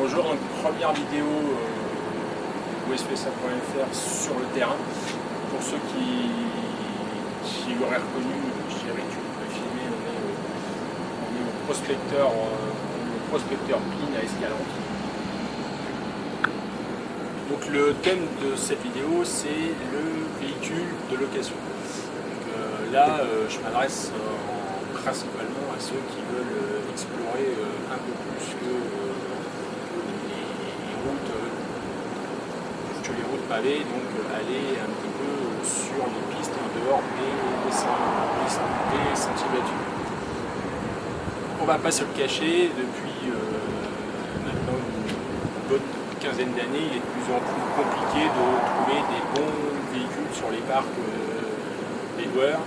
Bonjour, donc première vidéo OSPSA.fr sur le terrain. Pour ceux qui l'auraient reconnu, Chéri, tu peux filmer, on est au prospecteur PIN à Escalante. Donc le thème de cette vidéo, c'est le véhicule de location. Donc, là, je m'adresse principalement à ceux qui veulent explorer un peu plus que les routes pavées, donc aller un petit peu sur les pistes en dehors des sentiers battus. On ne va pas se le cacher, depuis maintenant une bonne quinzaine d'années, il est de plus en plus compliqué de trouver des bons véhicules sur les parcs des loueurs.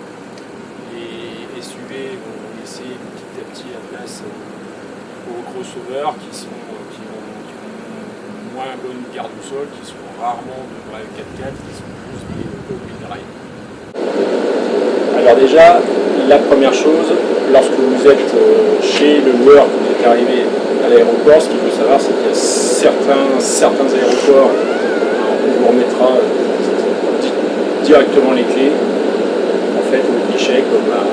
Les SUV vont laisser petit à petit la place aux crossovers qui ont moins bonne garde au sol, qui sont rarement de vrais 4x4, qui sont plus des all-wheel drive. Alors déjà, la première chose, lorsque vous êtes chez le loueur, que vous êtes arrivé à l'aéroport, ce qu'il faut savoir, c'est qu'il y a certains aéroports, on vous remettra directement les clés, en fait, au guichet, comme à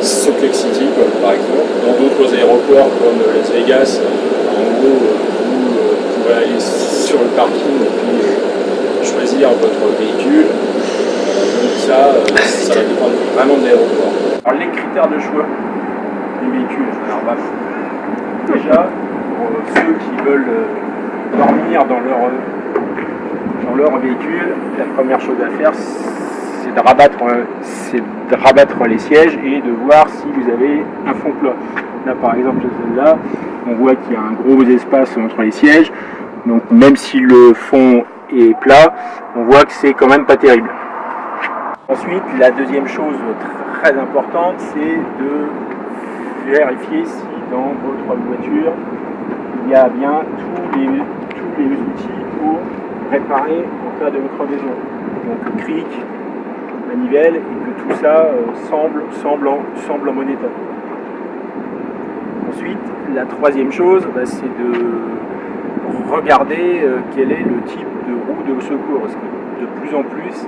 Salt Lake City, par exemple. Dans d'autres aéroports, comme Las Vegas, en gros, vous pouvez aller sur le parking et puis choisir votre véhicule. Donc ça va dépendre vraiment de l'aéroport. Alors les critères de choix des véhicules. Alors déjà, pour ceux qui veulent dormir dans leur véhicule, la première chose à faire, c'est de rabattre les sièges et de voir si vous avez un fond plat. Là par exemple, celle-là, on voit qu'il y a un gros espace entre les sièges, donc même si le fond est plat, on voit que c'est quand même pas terrible. Ensuite, la deuxième chose très importante, c'est de vérifier si dans votre voiture, il y a bien tous les outils pour réparer en cas de crevaison. Donc cric, manivelle, et que tout ça semble en bon état. Ensuite, la troisième chose, c'est de regarder quel est le type de roue de secours. Parce que de plus en plus,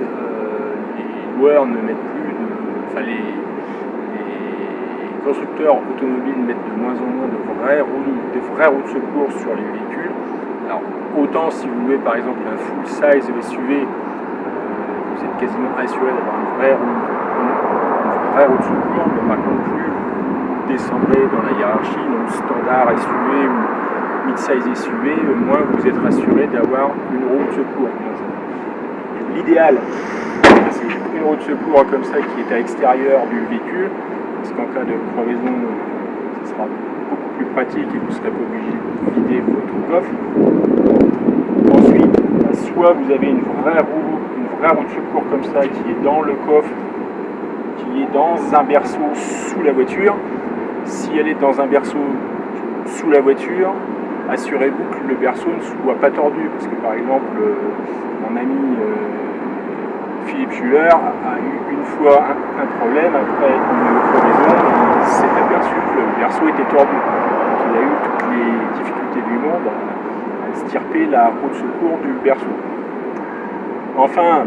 les loueurs ne mettent plus les constructeurs automobiles mettent de moins en moins de vraies roues de secours sur les véhicules. Alors, autant si vous louez par exemple un full size SUV, vous êtes quasiment assuré d'avoir une vraie roue de secours, mais par contre plus vous descendrez dans la hiérarchie, donc standard SUV ou mid-size SUV, moins vous êtes rassuré d'avoir une roue de secours. L'idéal, c'est une roue de secours comme ça qui est à l'extérieur du véhicule, parce qu'en cas de crevaison, ce sera beaucoup plus pratique et vous ne serez pas obligé de vider votre coffre. Ensuite, soit vous avez une vraie roue de secours comme ça qui est dans le coffre, qui est dans un berceau sous la voiture. Si elle est dans un berceau sous la voiture, assurez-vous que le berceau ne soit pas tordu, parce que par exemple mon ami Philippe Schuller a eu une fois un problème après une crevaison, il s'est aperçu que le berceau était tordu. Donc il a eu toutes les difficultés du monde à estirper la roue de secours du berceau. Enfin,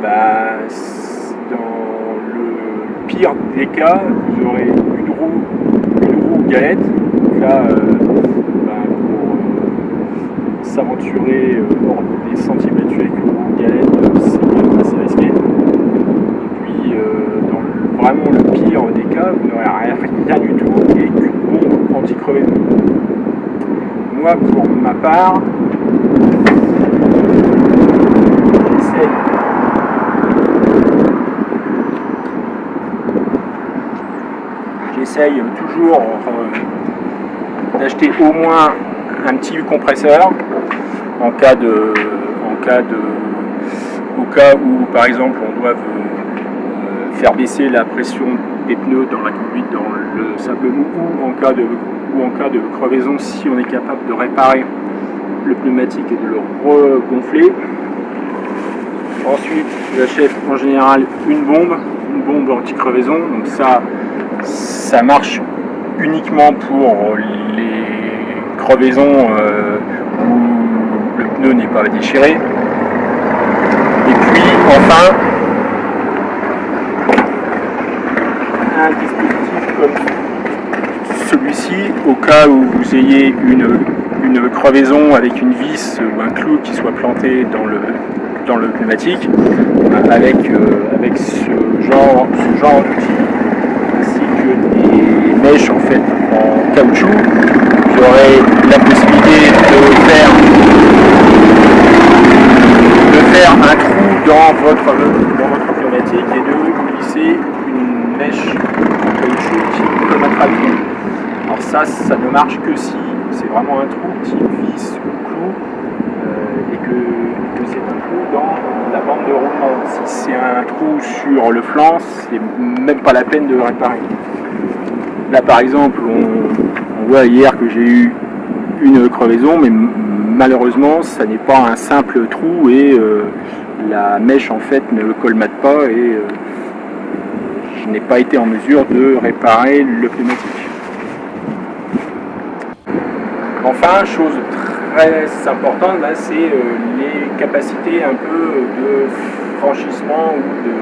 dans le pire des cas, vous aurez une roue galette. Donc là, pour s'aventurer hors des sentiers battus avec une roue galette, c'est assez risqué. Et puis, dans vraiment le pire des cas, vous n'aurez rien du tout et qu'une bombe anti-crevaison. Moi, pour ma part, j'essaye toujours d'acheter au moins un petit compresseur au cas où par exemple on doit faire baisser la pression des pneus dans la conduite, dans le sable mou, ou en cas de crevaison, si on est capable de réparer le pneumatique et de le regonfler. Ensuite, j'achète en général une bombe anti-crevaison. Donc ça marche uniquement pour les crevaisons où pneu n'est pas déchiré. Et puis enfin, un dispositif comme celui-ci, au cas où vous ayez une crevaison avec une vis ou un clou qui soit planté dans le pneumatique, avec ce genre d'outil, ainsi que des mèches en fait en caoutchouc, vous aurez la possibilité de faire un trou dans votre pneumatique et de glisser une mèche en caoutchouc qui colmatera le trou. Alors ça ne marche que si c'est vraiment un trou type vis ou clou et que c'est un trou dans la bande de roulement. Si c'est un trou sur le flanc, c'est même pas la peine de le réparer. Là par exemple, on voit hier que j'ai eu une crevaison, mais malheureusement ça n'est pas un simple trou et la mèche en fait ne colmate pas et je n'ai pas été en mesure de réparer le pneumatique. Enfin, chose très importante, là, c'est les capacités un peu de franchissement ou de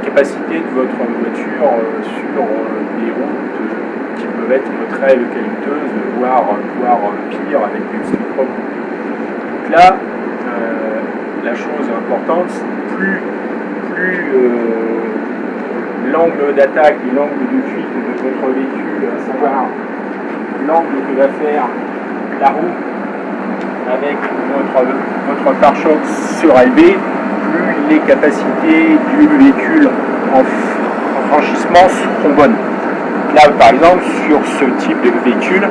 capacité de votre voiture sur des routes qui peuvent être très eucalypteuses, voire pire avec du ski propre. Donc là, la chose importante, plus l'angle d'attaque et l'angle de fuite de votre véhicule, à savoir l'angle que va faire la roue avec votre pare-choc sera élevé, plus les capacités du véhicule en franchissement seront bonnes. Là par exemple sur ce type de véhicule,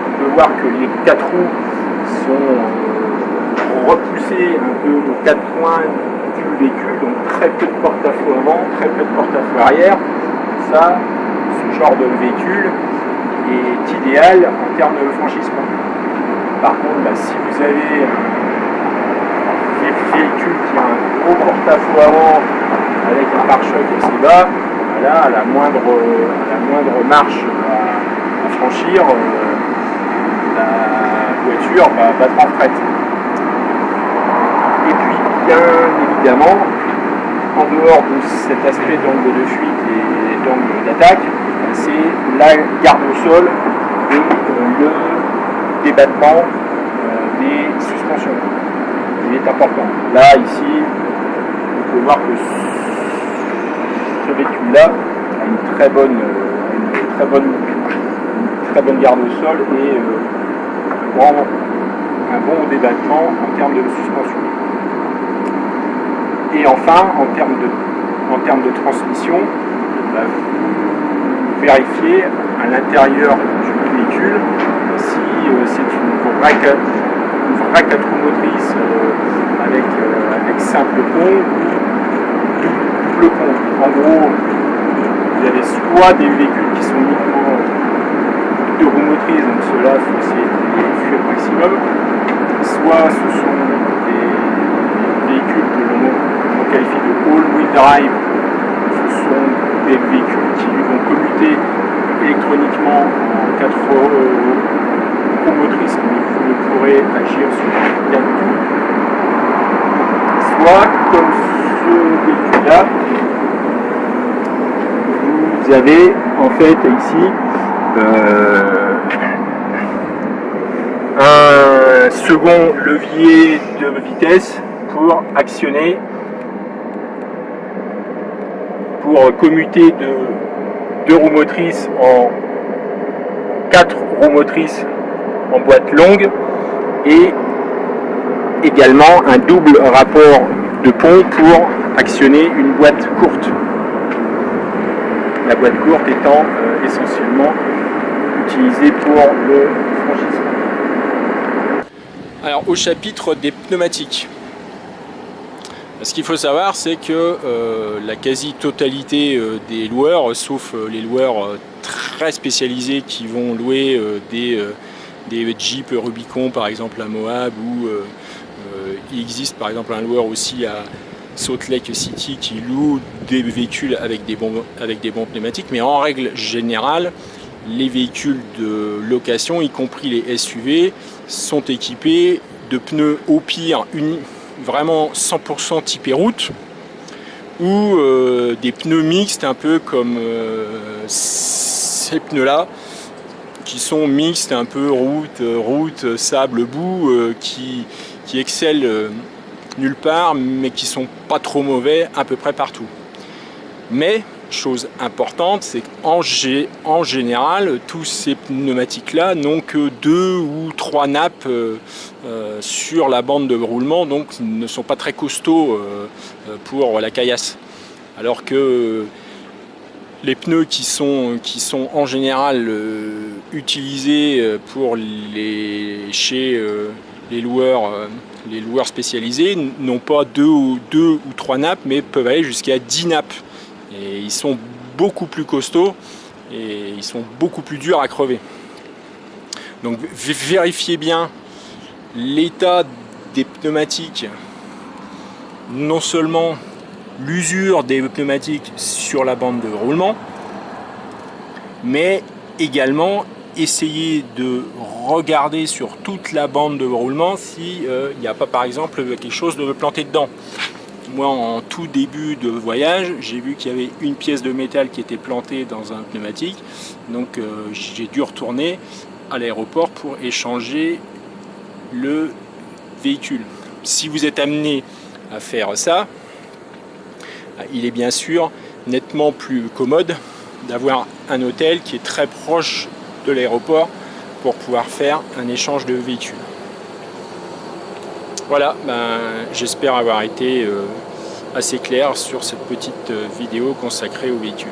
on peut voir que les quatre roues sont repoussées un peu aux quatre coins du véhicule, donc très peu de porte-à-faux avant, très peu de porte-à-faux arrière. Ça, ce genre de véhicule est idéal en termes de franchissement. Par contre, si vous avez un véhicule qui a un gros porte-à-faux avant avec un pare-choc assez bas, là, à la moindre marche à franchir, la voiture va battre en retraite. Et puis, bien évidemment, en dehors de cet aspect d'angle de fuite et d'angle d'attaque, c'est la garde au sol et le débattement des suspensions. Il est important. Là, ici, on peut voir que ce véhicule-là a une très bonne garde au sol et un bon débattement en termes de suspension. Et enfin, en termes de transmission, vous vérifiez à l'intérieur du véhicule si c'est une vraie 4 roues motrices avec simple pont ou double pont. En gros, vous avez soit des véhicules qui sont uniquement 2 roues motrices, donc ceux-là, il faut essayer de les fuir au maximum, soit ce sont des véhicules que l'on qualifie de all-wheel drive. Ce sont des véhicules qui vont commuter électroniquement en 4 roues motrices, mais vous pourrez agir sur bien tout. Soit, comme ce véhicule-là, vous avez en fait ici un second levier de vitesse pour actionner, pour commuter de 2 roues motrices en 4 roues motrices en boîte longue, et également un double rapport de pont pour actionner une boîte courte. La boîte courte étant essentiellement utilisée pour le franchissement. Alors au chapitre des pneumatiques, ce qu'il faut savoir, c'est que la quasi-totalité des loueurs, sauf les loueurs très spécialisés qui vont louer des Jeep Rubicon par exemple à Moab, ou il existe par exemple un loueur aussi à Salt Lake City qui loue des véhicules avec des bons pneumatiques, mais en règle générale, les véhicules de location, y compris les SUV, sont équipés de pneus au pire vraiment 100% typés route, ou des pneus mixtes, un peu comme ces pneus-là, qui sont mixtes, un peu route, sable, boue, qui excellent nulle part, mais qui sont pas trop mauvais à peu près partout. Mais chose importante, c'est qu'en général, tous ces pneumatiques-là n'ont que 2 ou 3 nappes sur la bande de roulement, donc ne sont pas très costauds pour la caillasse. Alors que les pneus qui sont en général utilisés chez les loueurs spécialisés n'ont pas 2 ou 3 nappes, mais peuvent aller jusqu'à 10 nappes. Et ils sont beaucoup plus costauds et ils sont beaucoup plus durs à crever. Donc vérifiez bien l'état des pneumatiques, non seulement l'usure des pneumatiques sur la bande de roulement, mais également essayez de regarder sur toute la bande de roulement s'il n'y a pas par exemple quelque chose de planté dedans. Moi, en tout début de voyage, j'ai vu qu'il y avait une pièce de métal qui était plantée dans un pneumatique. Donc j'ai dû retourner à l'aéroport pour échanger le véhicule. Si vous êtes amené à faire ça, il est bien sûr nettement plus commode d'avoir un hôtel qui est très proche de l'aéroport pour pouvoir faire un échange de véhicules. Voilà, j'espère avoir été assez clair sur cette petite vidéo consacrée aux véhicules.